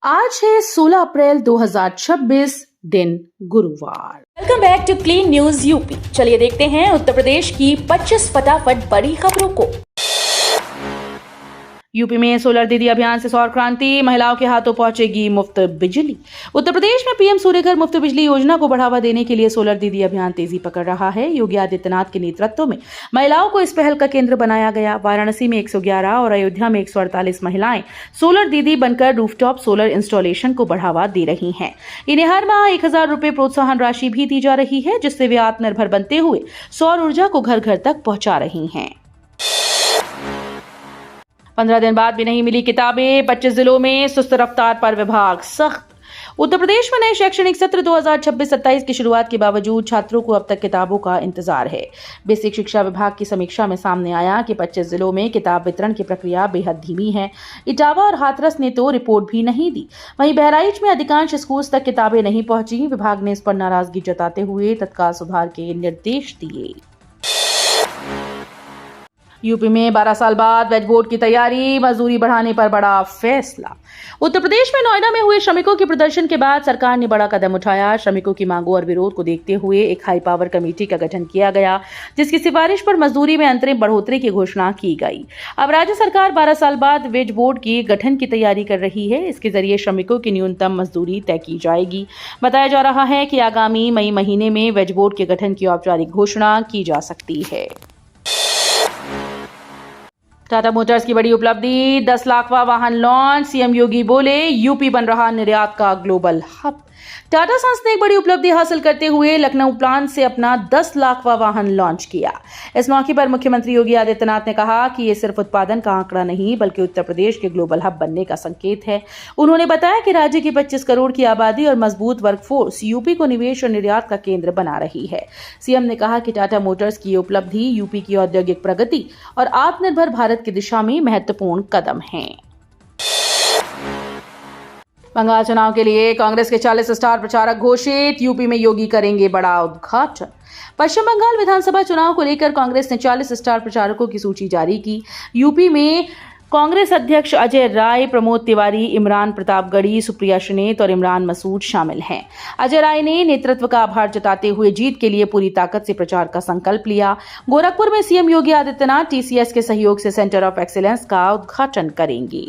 आज है 16 अप्रैल 2026 दिन गुरुवार। Welcome back to clean news UP. चलिए देखते हैं उत्तर प्रदेश की 25 फटाफट बड़ी खबरों को। यूपी में सोलर दीदी अभियान से सौर क्रांति, महिलाओं के हाथों पहुंचेगी मुफ्त बिजली। उत्तर प्रदेश में पीएम सूर्यघर मुफ्त बिजली योजना को बढ़ावा देने के लिए सोलर दीदी अभियान तेजी पकड़ रहा है। योगी आदित्यनाथ के नेतृत्व में महिलाओं को इस पहल का केंद्र बनाया गया। वाराणसी में 111 और अयोध्या में 148 महिलाएं सोलर दीदी बनकर रूफटॉप सोलर इंस्टॉलेशन को बढ़ावा दे रही हैं। इन्हें हर माह 1000 रुपए प्रोत्साहन राशि भी दी जा रही है, जिससे वे आत्मनिर्भर बनते हुए सौर ऊर्जा को घर घर तक पहुंचा रही हैं। 15 दिन बाद भी नहीं मिली किताबें, 25 जिलों में सुस्त रफ्तार पर विभाग सख्त। उत्तर प्रदेश में नए शैक्षणिक सत्र 2026-27 की शुरुआत के बावजूद छात्रों को अब तक किताबों का इंतजार है। बेसिक शिक्षा विभाग की समीक्षा में सामने आया कि 25 जिलों में किताब वितरण की प्रक्रिया बेहद धीमी है। इटावा और हाथरस ने तो रिपोर्ट भी नहीं दी। वहीं बहराइच में अधिकांश स्कूल तक किताबें नहीं पहुंची। विभाग ने इस पर नाराजगी जताते हुए तत्काल सुधार के निर्देश दिए। यूपी में 12 साल बाद वेज बोर्ड की तैयारी, मजदूरी बढ़ाने पर बड़ा फैसला। उत्तर प्रदेश में नोएडा में हुए श्रमिकों के प्रदर्शन के बाद सरकार ने बड़ा कदम उठाया। श्रमिकों की मांगों और विरोध को देखते हुए एक हाई पावर कमेटी का गठन किया गया, जिसकी सिफारिश पर मजदूरी में अंतरिम बढ़ोतरी की घोषणा की गई। अब राज्य सरकार 12 साल बाद वेज बोर्ड की गठन की तैयारी कर रही है। इसके जरिए श्रमिकों की न्यूनतम मजदूरी तय की जाएगी। बताया जा रहा है कि आगामी मई महीने में वेज बोर्ड के गठन की औपचारिक घोषणा की जा सकती है। टाटा मोटर्स की बड़ी उपलब्धि, 10 लाखवां वाहन लॉन्च। सीएम योगी बोले, यूपी बन रहा निर्यात का ग्लोबल हब। टाटा सन्स ने एक बड़ी उपलब्धि हासिल करते हुए लखनऊ प्लांट से अपना 10 लाखवां वाहन लॉन्च किया। इस मौके पर मुख्यमंत्री योगी आदित्यनाथ ने कहा कि ये सिर्फ उत्पादन का आंकड़ा नहीं, बल्कि उत्तर प्रदेश के ग्लोबल हब बनने का संकेत है। उन्होंने बताया कि राज्य की 25 करोड़ की आबादी और मजबूत वर्कफोर्स यूपी को निवेश और निर्यात का केंद्र बना रही है। सीएम ने कहा कि टाटा मोटर्स की ये उपलब्धि यूपी की औद्योगिक प्रगति और आत्मनिर्भर भारत की दिशा में महत्वपूर्ण कदम है। बंगाल चुनाव के लिए कांग्रेस के 40 स्टार प्रचारक घोषित। यूपी में योगी करेंगे बड़ा उद्घाटन। पश्चिम बंगाल विधानसभा चुनाव को लेकर कांग्रेस ने 40 स्टार प्रचारकों की सूची जारी की। यूपी में कांग्रेस अध्यक्ष अजय राय, प्रमोद तिवारी, इमरान प्रतापगढ़ी, सुप्रिया श्रीनेत और इमरान मसूद शामिल हैं। अजय राय ने नेतृत्व का आभार जताते हुए जीत के लिए पूरी ताकत से प्रचार का संकल्प लिया। गोरखपुर में सीएम योगी आदित्यनाथ टीसीएस के सहयोग से सेंटर ऑफ एक्सीलेंस का उद्घाटन करेंगे।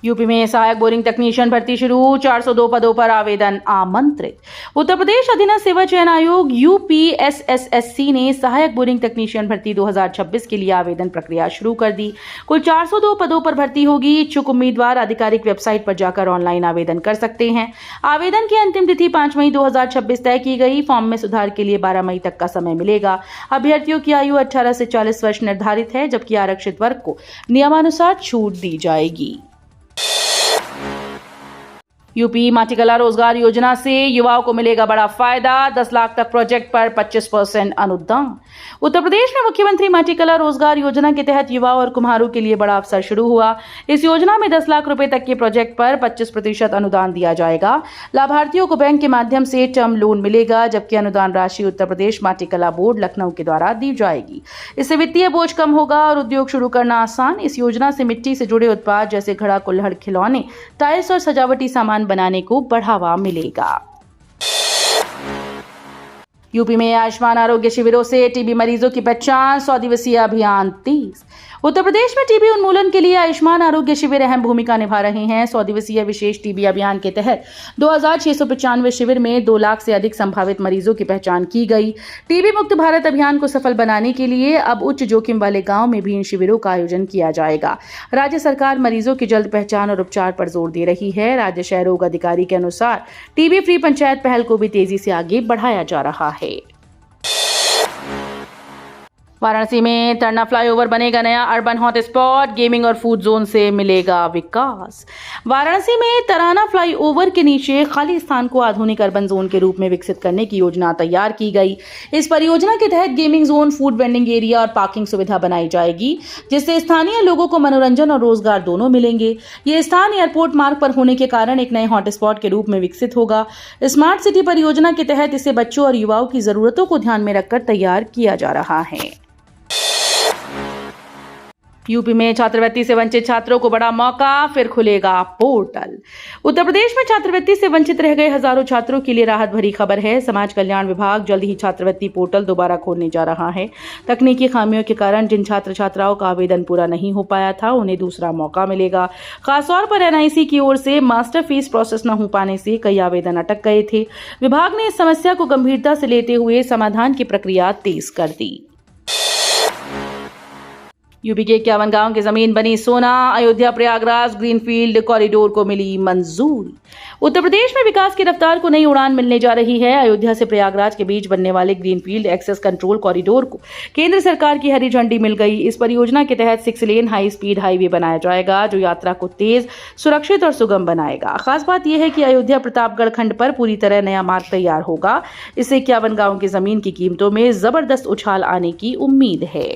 यूपी में सहायक बोरिंग तकनीशियन भर्ती शुरू, 402 पदों पर आवेदन आमंत्रित। उत्तर प्रदेश अधीनस्थ सेवा चयन आयोग यूपीएसएसएससी ने सहायक बोरिंग तकनीशियन भर्ती 2026 के लिए आवेदन प्रक्रिया शुरू कर दी। कुल 402 पदों पर भर्ती होगी। इच्छुक उम्मीदवार आधिकारिक वेबसाइट पर जाकर ऑनलाइन आवेदन कर सकते हैं। आवेदन की अंतिम तिथि 5 मई 2026 तय की गई। फॉर्म में सुधार के लिए 12 मई तक का समय मिलेगा। अभ्यर्थियों की आयु 18 से 40 वर्ष निर्धारित है, जबकि आरक्षित वर्ग को नियमानुसार छूट दी जाएगी। यूपी माटीकला रोजगार योजना से युवाओं को मिलेगा बड़ा फायदा, 10 लाख तक प्रोजेक्ट पर 25% अनुदान। उत्तर प्रदेश में मुख्यमंत्री माटीकला रोजगार योजना के तहत युवाओं और कुम्हारों के लिए बड़ा अवसर शुरू हुआ। इस योजना में 10 लाख रुपए तक के प्रोजेक्ट पर 25% अनुदान दिया जाएगा। लाभार्थियों को बैंक के माध्यम से टर्म लोन मिलेगा, जबकि अनुदान राशि उत्तर प्रदेश माटीकला बोर्ड लखनऊ के द्वारा दी जाएगी। इससे वित्तीय बोझ कम होगा और उद्योग शुरू करना आसान। इस योजना से मिट्टी से जुड़े उत्पाद जैसे घड़ा, कुल्हड़, खिलौने, टाइल्स और सजावटी सामान बनाने को बढ़ावा मिलेगा। यूपी में आयुष्मान आरोग्य शिविरों से टीबी मरीजों की पहचान, 100 दिवसीय अभियान तेज। उत्तर प्रदेश में टीबी उन्मूलन के लिए आयुष्मान आरोग्य शिविर अहम भूमिका निभा रहे हैं। 100 दिवसीय विशेष टीबी अभियान के तहत 2695 शिविर में 2 लाख से अधिक संभावित मरीजों की पहचान की गई। टीबी मुक्त भारत अभियान को सफल बनाने के लिए अब उच्च जोखिम वाले गांव में भी इन शिविरों का आयोजन किया जाएगा। राज्य सरकार मरीजों की जल्द पहचान और उपचार पर जोर दे रही है। राज्य क्षय रोग अधिकारी के अनुसार टीबी फ्री पंचायत पहल को भी तेजी से आगे बढ़ाया जा रहा है। वाराणसी में तरना फ्लाईओवर बनेगा नया अर्बन हॉटस्पॉट, गेमिंग और फूड जोन से मिलेगा विकास। वाराणसी में तराना फ्लाईओवर के नीचे खाली स्थान को आधुनिक अर्बन जोन के रूप में विकसित करने की योजना तैयार की गई। इस परियोजना के तहत gaming zone, food vending area और पार्किंग सुविधा बनाई जाएगी, जिससे स्थानीय लोगों को मनोरंजन और रोजगार दोनों मिलेंगे। ये स्थान एयरपोर्ट मार्ग पर होने के कारण एक नए हॉटस्पॉट के रूप में विकसित होगा। स्मार्ट सिटी परियोजना के तहत इसे बच्चों और युवाओं की जरूरतों को ध्यान में रखकर तैयार किया जा रहा है। यूपी में छात्रवृत्ति से वंचित छात्रों को बड़ा मौका, फिर खुलेगा पोर्टल। उत्तर प्रदेश में छात्रवृत्ति से वंचित रह गए हजारों छात्रों के लिए राहत भरी खबर है। समाज कल्याण विभाग जल्द ही छात्रवृत्ति पोर्टल दोबारा खोलने जा रहा है। तकनीकी खामियों के कारण जिन छात्र छात्राओं का आवेदन पूरा नहीं हो पाया था, उन्हें दूसरा मौका मिलेगा। खासतौर पर एनआईसी की ओर से मास्टर फीस प्रोसेस न हो पाने से कई आवेदन अटक गए थे। विभाग ने इस समस्या को गंभीरता से लेते हुए समाधान की प्रक्रिया तेज कर दी। यूपी के 51 गांव की जमीन बनी सोना। अयोध्या प्रयागराज ग्रीनफील्ड कॉरिडोर को मिली मंजूरी। उत्तर प्रदेश में विकास की रफ्तार को नई उड़ान मिलने जा रही है। अयोध्या से प्रयागराज के बीच बनने वाले ग्रीनफील्ड एक्सेस कंट्रोल कॉरिडोर को केंद्र सरकार की हरी झंडी मिल गई। इस परियोजना के तहत 6 लेन हाई स्पीड हाईवे बनाया जाएगा, जो यात्रा को तेज, सुरक्षित और सुगम बनाएगा। खास बात यह है कि अयोध्या प्रतापगढ़ खंड पर पूरी तरह नया मार्ग तैयार होगा। इससे 51 गांव की जमीन की कीमतों में जबरदस्त उछाल आने की उम्मीद है।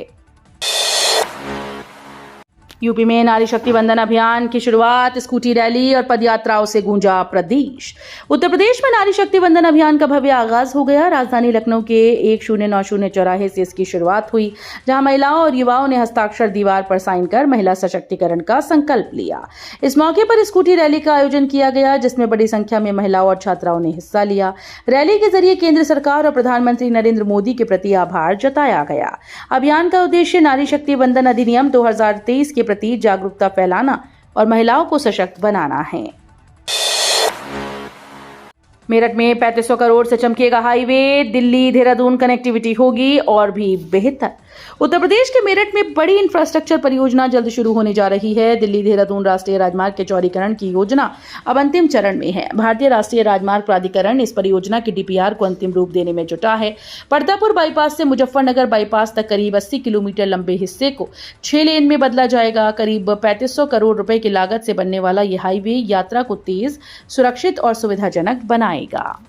यूपी में नारी शक्ति वंदन अभियान की शुरुआत। स्कूटी रैली और पदयात्राओं से गूंजा प्रदेश। उत्तर प्रदेश में नारी शक्ति वंदन अभियान का भव्य आगाज हो गया। राजधानी लखनऊ के 1090 चौराहे से इसकी शुरुआत हुई, जहां महिलाओं और युवाओं ने हस्ताक्षर दीवार पर साइन कर महिला सशक्तिकरण का संकल्प लिया। इस मौके पर स्कूटी रैली का आयोजन किया गया, जिसमें बड़ी संख्या में महिलाओं और छात्राओं ने हिस्सा लिया। रैली के जरिए केंद्र सरकार और प्रधानमंत्री नरेंद्र मोदी के प्रति आभार जताया गया। अभियान का उद्देश्य नारी शक्ति वंदन अधिनियम 2023 के प्रति जागरूकता फैलाना और महिलाओं को सशक्त बनाना है। मेरठ में 3500 करोड़ से चमकेगा हाईवे। दिल्ली देहरादून कनेक्टिविटी होगी और भी बेहतर। उत्तर प्रदेश के मेरठ में बड़ी इंफ्रास्ट्रक्चर परियोजना जल्द शुरू होने जा रही है। दिल्ली देहरादून राष्ट्रीय राजमार्ग के चौड़ीकरण की योजना अब अंतिम चरण में है। भारतीय राष्ट्रीय राजमार्ग प्राधिकरण इस परियोजना की डीपीआर को अंतिम रूप देने में जुटा है। परतापुर बाईपास से मुजफ्फरनगर बाईपास तक करीब 80 किलोमीटर लंबे हिस्से को 6 लेन में बदला जाएगा। करीब 3500 करोड़ रुपए की लागत से बनने वाला यह हाईवे यात्रा को तेज, सुरक्षित और सुविधाजनक बनाएगा।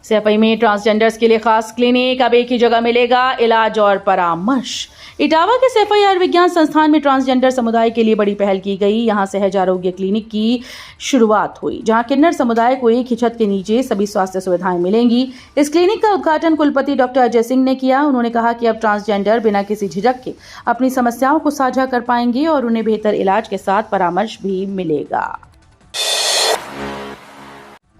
सैफई में ट्रांसजेंडर्स के लिए खास क्लिनिक। अब एक ही जगह मिलेगा इलाज और परामर्श। इटावा के सैफई आयुर्विज्ञान संस्थान में ट्रांसजेंडर समुदाय के लिए बड़ी पहल की गई। यहां सहज आरोग्य क्लिनिक की शुरुआत हुई, जहां किन्नर समुदाय को एक ही छत के नीचे सभी स्वास्थ्य सुविधाएं मिलेंगी। इस क्लिनिक का उद्घाटन कुलपति डॉक्टर अजय सिंह ने किया। उन्होंने कहा कि अब ट्रांसजेंडर बिना किसी झिझक के अपनी समस्याओं को साझा कर पाएंगे और उन्हें बेहतर इलाज के साथ परामर्श भी मिलेगा।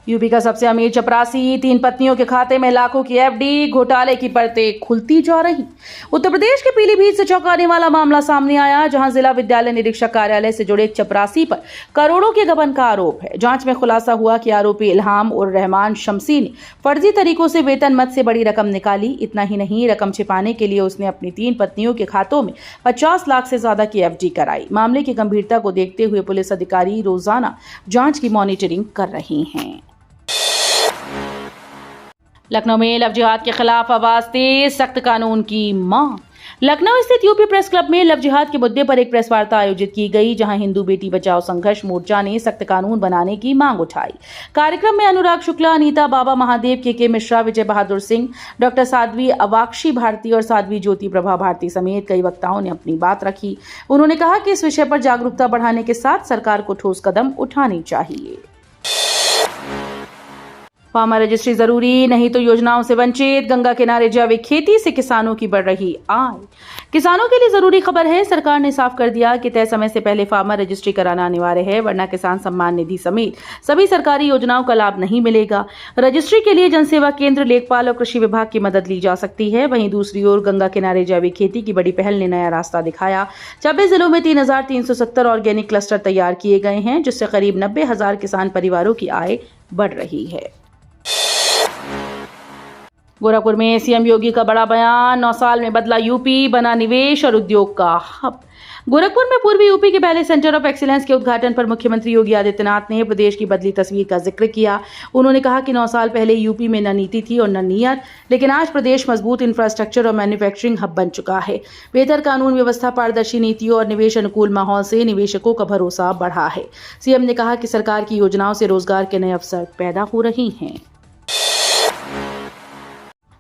यूपी का सबसे अमीर चपरासी, 3 पत्नियों के खाते में लाखों की एफडी। घोटाले की परतें खुलती जा रही। उत्तर प्रदेश के पीलीभीत से चौंकाने वाला मामला सामने आया, जहां जिला विद्यालय निरीक्षक कार्यालय से जुड़े एक चपरासी पर करोड़ों के गबन का आरोप है। जांच में खुलासा हुआ कि आरोपी इल्हाम उर रहमान शमसी ने फर्जी तरीकों से वेतन मद से बड़ी रकम निकाली। इतना ही नहीं, रकम छिपाने के लिए उसने अपनी 3 पत्नियों के खातों में 50 लाख से ज्यादा की एफडी कराई। मामले की गंभीरता को देखते हुए पुलिस अधिकारी रोजाना जांच की मॉनिटरिंग कर रहे हैं। लखनऊ में लव जिहाद के खिलाफ आवाज तेज, सख्त कानून की मांग। लखनऊ स्थित यूपी प्रेस क्लब में लव जिहाद के मुद्दे पर एक प्रेस वार्ता आयोजित की गई, जहां हिंदू बेटी बचाओ संघर्ष मोर्चा ने सख्त कानून बनाने की मांग उठाई। कार्यक्रम में अनुराग शुक्ला, अनीता बाबा महादेव, के मिश्रा, विजय बहादुर सिंह, डॉक्टर साध्वी अवाक्षी भारती और साध्वी ज्योति प्रभा भारती समेत कई वक्ताओं ने अपनी बात रखी। उन्होंने कहा कि इस विषय पर जागरूकता बढ़ाने के साथ सरकार को ठोस कदम उठाने चाहिए। फार्मर रजिस्ट्री जरूरी, नहीं तो योजनाओं से वंचित। गंगा किनारे जैविक खेती से किसानों की बढ़ रही आय। किसानों के लिए जरूरी खबर है। सरकार ने साफ कर दिया कि तय समय से पहले फार्मर रजिस्ट्री कराना अनिवार्य है, वरना किसान सम्मान निधि समेत सभी सरकारी योजनाओं का लाभ नहीं मिलेगा। रजिस्ट्री के लिए जनसेवा केंद्र, लेखपाल और कृषि विभाग की मदद ली जा सकती है। वहीं दूसरी ओर गंगा किनारे जैविक खेती की बड़ी पहल ने नया रास्ता दिखाया। 26 जिलों में 3370 ऑर्गेनिक क्लस्टर तैयार किए गए हैं, जिससे करीब 90,000 किसान परिवारों की आय बढ़ रही है। गोरखपुर में सीएम योगी का बड़ा बयान। 9 साल में बदला यूपी, बना निवेश और उद्योग का हब। गोरखपुर में पूर्वी यूपी के पहले सेंटर ऑफ एक्सीलेंस के उद्घाटन पर मुख्यमंत्री योगी आदित्यनाथ ने प्रदेश की बदली तस्वीर का जिक्र किया। उन्होंने कहा कि 9 साल पहले यूपी में न नीति थी और न नीयत, लेकिन आज प्रदेश मजबूत इंफ्रास्ट्रक्चर और मैन्युफैक्चरिंग हब बन चुका है। बेहतर कानून व्यवस्था, पारदर्शी नीतियों और निवेश अनुकूल माहौल से निवेशकों का भरोसा बढ़ा है। सीएम ने कहा कि सरकार की योजनाओं से रोजगार के नए अवसर पैदा हो रहे हैं।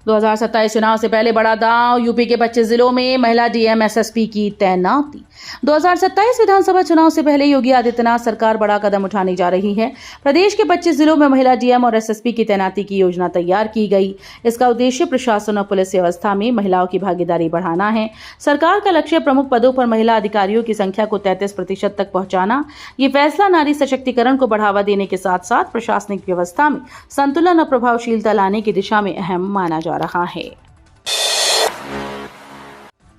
2027 चुनाव से पहले बड़ा दांव, यूपी के 25 जिलों में महिला डीएम एसएसपी की तैनाती। 2027 विधानसभा चुनाव से पहले योगी आदित्यनाथ सरकार बड़ा कदम उठाने जा रही है। प्रदेश के 25 जिलों में महिला डीएम और एसएसपी की तैनाती की योजना तैयार की गई। इसका उद्देश्य प्रशासन और पुलिस व्यवस्था में महिलाओं की भागीदारी बढ़ाना है। सरकार का लक्ष्य प्रमुख पदों पर महिला अधिकारियों की संख्या को 33% तक पहुंचाना। ये फैसला नारी सशक्तिकरण को बढ़ावा देने के साथ साथ प्रशासनिक व्यवस्था में संतुलन और प्रभावशीलता लाने की दिशा में अहम माना जा रहा है।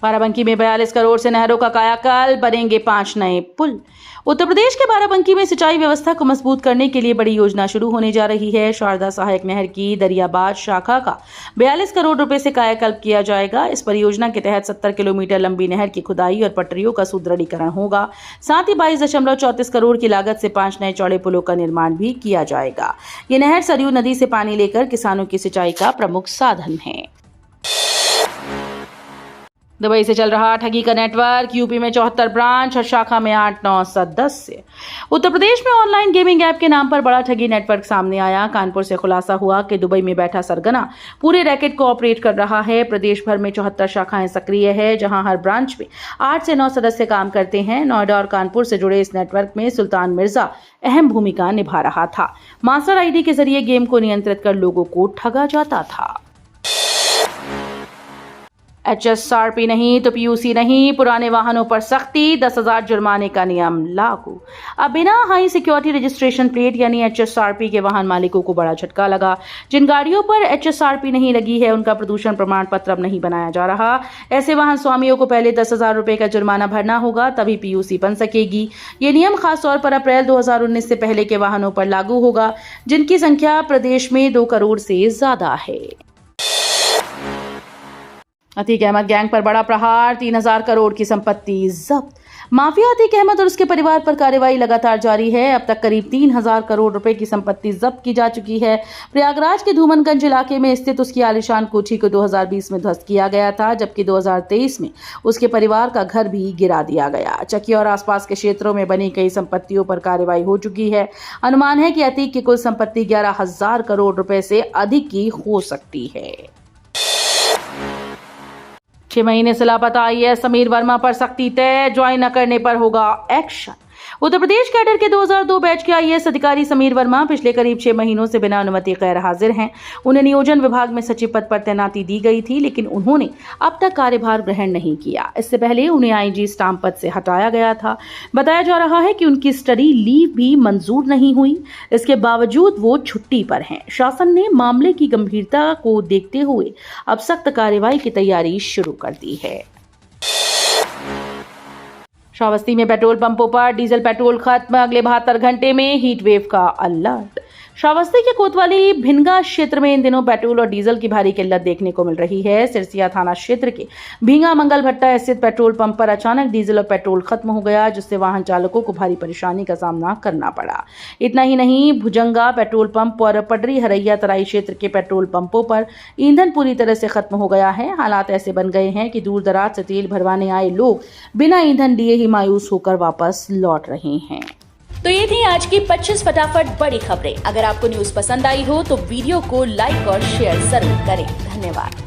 बाराबंकी में 42 करोड़ से नहरों का कायाकल्प, बनेंगे 5 नए पुल। उत्तर प्रदेश के बाराबंकी में सिंचाई व्यवस्था को मजबूत करने के लिए बड़ी योजना शुरू होने जा रही है। शारदा सहायक नहर की दरियाबाद शाखा का 42 करोड़ रुपए से कायाकल्प किया जाएगा। इस परियोजना के तहत 70 किलोमीटर लंबी नहर की खुदाई और पटरियों का सुदृढ़ीकरण होगा। साथ ही 22.34 करोड़ की लागत से 5 नए चौड़े पुलों का निर्माण भी किया जाएगा। ये नहर सरयू नदी से पानी लेकर किसानों की सिंचाई का प्रमुख साधन है। दुबई से चल रहा ठगी का नेटवर्क, यूपी में 74 ब्रांच और शाखा में 8-9 सदस्य। उत्तर प्रदेश में ऑनलाइन गेमिंग ऐप के नाम पर बड़ा ठगी नेटवर्क सामने आया। कानपुर से खुलासा हुआ कि दुबई में बैठा सरगना पूरे रैकेट को ऑपरेट कर रहा है। प्रदेश भर में 74 शाखाएं सक्रिय है, जहां हर ब्रांच में 8 से 9 सदस्य काम करते हैं। नोएडा और कानपुर से जुड़े इस नेटवर्क में सुल्तान मिर्जा अहम भूमिका निभा रहा था। मास्टर आईडी के जरिए गेम को नियंत्रित कर लोगों को ठगा जाता था। HSRP नहीं तो PUC नहीं, पुराने वाहनों पर सख्ती, 10,000 जुर्माने का नियम लागू। अब बिना हाई सिक्योरिटी रजिस्ट्रेशन प्लेट यानी HSRP के वाहन मालिकों को बड़ा झटका लगा। जिन गाड़ियों पर HSRP नहीं लगी है, उनका प्रदूषण प्रमाण पत्र अब नहीं बनाया जा रहा। ऐसे वाहन स्वामियों को पहले 10,000 रुपए का जुर्माना भरना होगा, तभी PUC बन सकेगी। ये नियम खासतौर पर अप्रैल 2019 से पहले के वाहनों पर लागू होगा, जिनकी संख्या प्रदेश में 2 करोड़ से ज्यादा है। अतीक अहमद गैंग पर बड़ा प्रहार, 3,000 करोड़ की संपत्ति जब्त। माफिया अतीक अहमद और उसके परिवार पर कार्रवाई लगातार जारी है। अब तक करीब 3,000 करोड़ रुपए की संपत्ति जब्त की जा चुकी है। प्रयागराज के धूमनगंज इलाके में स्थित उसकी आलीशान कोठी को 2020 में ध्वस्त किया गया था, जबकि 2023 में उसके परिवार का घर भी गिरा दिया गया। चकी और आसपास के क्षेत्रों में बनी कई संपत्तियों पर कार्रवाई हो चुकी है। अनुमान है कि अतीक की कुल संपत्ति 11,000 करोड़ रुपए से अधिक की हो सकती है। 6 महीने से लापता IAS समीर वर्मा पर सख्ती तय, ज्वाइन न करने पर होगा एक्शन। उत्तर प्रदेश कैडर के 2002 बैच के IAS अधिकारी समीर वर्मा पिछले करीब 6 महीनों से बिना अनुमति गैर हाजिर हैं। उन्हें नियोजन विभाग में सचिव पद पर तैनाती दी गई थी, लेकिन उन्होंने अब तक कार्यभार ग्रहण नहीं किया। इससे पहले उन्हें IG स्टाम्प पद से हटाया गया था। बताया जा रहा है कि उनकी स्टडी लीव भी मंजूर नहीं हुई। इसके बावजूद वो छुट्टी पर हैं। शासन ने मामले की गंभीरता को देखते हुए अब सख्त कार्रवाई की तैयारी शुरू कर दी है। श्रावस्ती में पेट्रोल पंपों पर डीजल पेट्रोल खत्म, अगले 72 घंटे में हीट वेव का अलर्ट। श्रावस्ती के कोतवाली भिंगा क्षेत्र में इन दिनों पेट्रोल और डीजल की भारी किल्लत देखने को मिल रही है। सिरसिया थाना क्षेत्र के भींगा मंगल भट्टा स्थित पेट्रोल पंप पर अचानक डीजल और पेट्रोल खत्म हो गया, जिससे वाहन चालकों को भारी परेशानी का सामना करना पड़ा। इतना ही नहीं, भुजंगा पेट्रोल पंप और पडरी हरैया तराई क्षेत्र के पेट्रोल पंपों पर ईंधन पूरी तरह से खत्म हो गया है। हालात ऐसे बन गए हैं कि दूर दराज से तेल भरवाने आए लोग बिना ईंधन लिए ही मायूस होकर वापस लौट रहे हैं। तो ये थी आज की 25 फटाफट बड़ी खबरें। अगर आपको न्यूज पसंद आई हो तो वीडियो को लाइक और शेयर जरूर करें। धन्यवाद।